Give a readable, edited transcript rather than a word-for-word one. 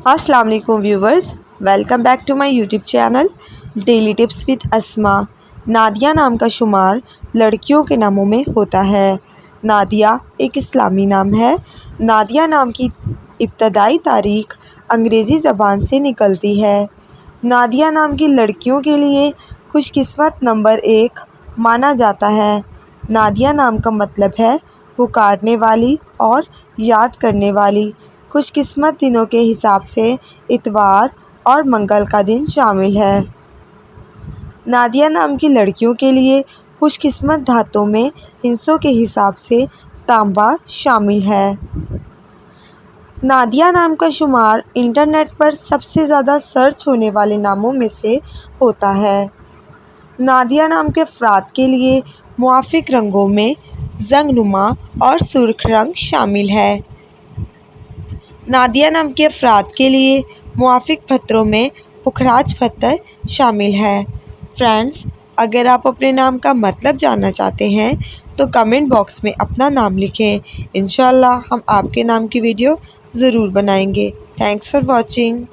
अस्सलाम वालेकुम viewers, welcome back to my YouTube channel daily tips with Asma. Nadia नाम का शुमार लड़कियों के नामों में होता है। नादिया एक इस्लामी नाम है। नादिया नाम की इब्तदाई तारीख अंग्रेज़ी ज़बान से निकलती है। नादिया नाम की लड़कियों के लिए खुशकिस्मत नंबर 1 माना जाता है। नादिया नाम का मतलब है पुकारने वाली और याद करने वाली। खुशकिस्मत दिनों के हिसाब से इतवार और मंगल का दिन शामिल है। नादिया नाम की लड़कियों के लिए खुशकिस्मत धातुओं में हिस्सों के हिसाब से तांबा शामिल है। नादिया नाम का शुमार इंटरनेट पर सबसे ज़्यादा सर्च होने वाले नामों में से होता है। नादिया नाम के अफराद के लिए मुआफ़िक रंगों में जंगनुमा और सुर्ख रंग शामिल है। नादिया नाम के अफराद के लिए मुआफ़िक पत्थरों में पुखराज पत्थर शामिल है। फ्रेंड्स, अगर आप अपने नाम का मतलब जानना चाहते हैं तो कमेंट बॉक्स में अपना नाम लिखें। इंशाअल्लाह हम आपके नाम की वीडियो ज़रूर बनाएंगे। Thanks for watching.